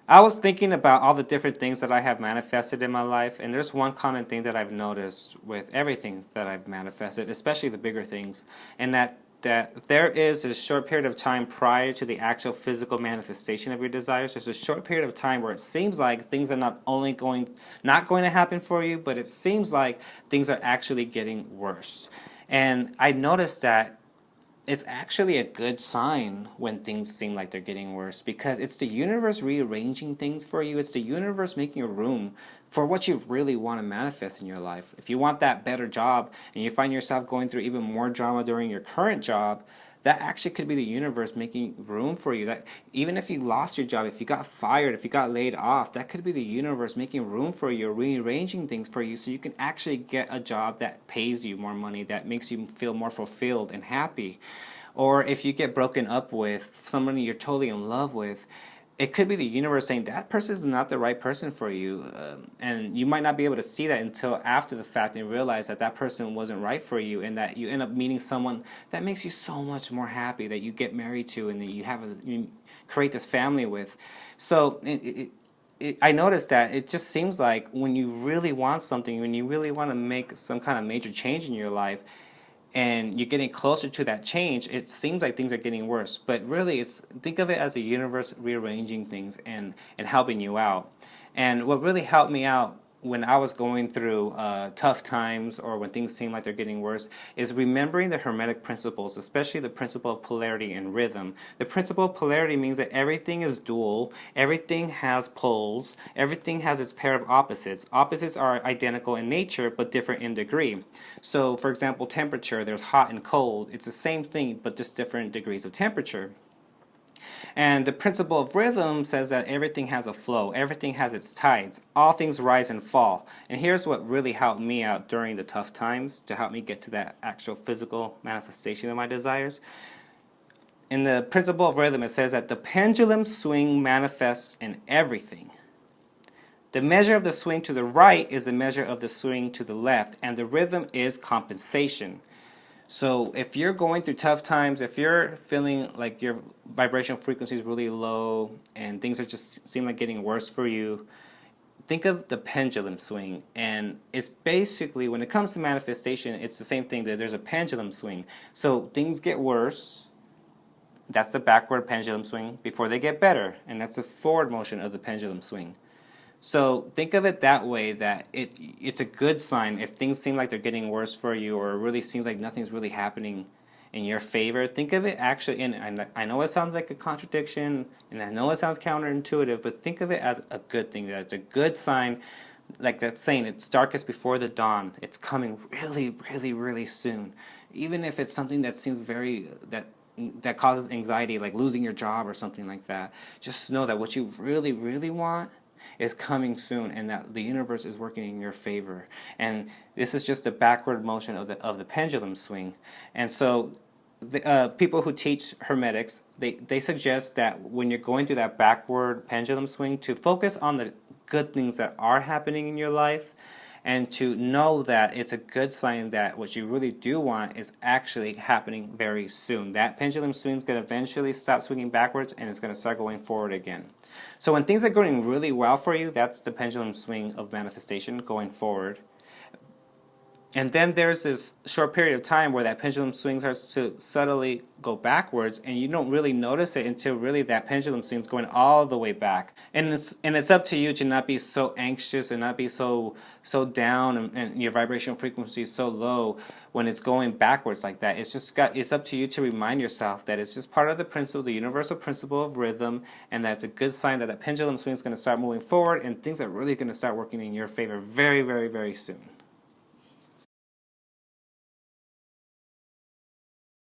I was thinking about all the different things that I have manifested in my life, and there's one common thing that I've noticed with everything that I've manifested, especially the bigger things, and that there is a short period of time prior to the actual physical manifestation of your desires. There's a short period of time where it seems like things are not going to happen for you, but it seems like things are actually getting worse. And I noticed that it's actually a good sign when things seem like they're getting worse, because it's the universe rearranging things for you. It's the universe making room for what you really want to manifest in your life. If you want that better job and you find yourself going through even more drama during your current job, that actually could be the universe making room for you. That even if you lost your job, if you got fired, if you got laid off, that could be the universe making room for you, rearranging things for you so you can actually get a job that pays you more money, that makes you feel more fulfilled and happy. Or if you get broken up with somebody you're totally in love with, it could be the universe saying that person is not the right person for you, and you might not be able to see that until after the fact and realize that that person wasn't right for you, and that you end up meeting someone that makes you so much more happy, that you get married to, and that you create this family with. So I noticed that it just seems like when you really want something, when you really want to make some kind of major change in your life, and you're getting closer to that change, it seems like things are getting worse. But really, think of it as the universe rearranging things and helping you out. And what really helped me out when I was going through tough times, or when things seem like they're getting worse, is remembering the hermetic principles, especially the principle of polarity and rhythm. The principle of polarity means that everything is dual, everything has poles, everything has its pair of opposites. Opposites are identical in nature but different in degree. So, for example, temperature, there's hot and cold. It's the same thing but just different degrees of temperature. And the principle of rhythm says that everything has a flow, everything has its tides, all things rise and fall. And here's what really helped me out during the tough times to help me get to that actual physical manifestation of my desires. In the principle of rhythm, it says that the pendulum swing manifests in everything. The measure of the swing to the right is the measure of the swing to the left, and the rhythm is compensation. So if you're going through tough times, if you're feeling like your vibration frequency is really low and things are just seem like getting worse for you, think of the pendulum swing. And it's basically, when it comes to manifestation, it's the same thing, that there's a pendulum swing. So things get worse, that's the backward pendulum swing, before they get better, and that's the forward motion of the pendulum swing. So think of it that way, that it's a good sign if things seem like they're getting worse for you, or it really seems like nothing's really happening in your favor. Think of it actually, and I know it sounds like a contradiction, and I know it sounds counterintuitive, but think of it as a good thing, that it's a good sign, like that saying, it's darkest before the dawn. It's coming really, really, really soon. Even if it's something that seems that causes anxiety, like losing your job or something like that, just know that what you really, really want is coming soon, and that the universe is working in your favor. And this is just a backward motion of the pendulum swing. And so the people who teach hermetics, they suggest that when you're going through that backward pendulum swing, to focus on the good things that are happening in your life, and to know that it's a good sign that what you really do want is actually happening very soon. That pendulum swing is going to eventually stop swinging backwards, and it's going to start going forward again. So when things are going really well for you, that's the pendulum swing of manifestation, going forward. And then there's this short period of time where that pendulum swing starts to subtly go backwards, and you don't really notice it until really that pendulum swing is going all the way back. And it's up to you to not be so anxious and not be so down, and your vibration frequency is so low when it's going backwards like that. It's up to you to remind yourself that it's just part of the principle, the universal principle of rhythm, and that's a good sign that that pendulum swing is going to start moving forward, and things are really going to start working in your favor very, very, very soon.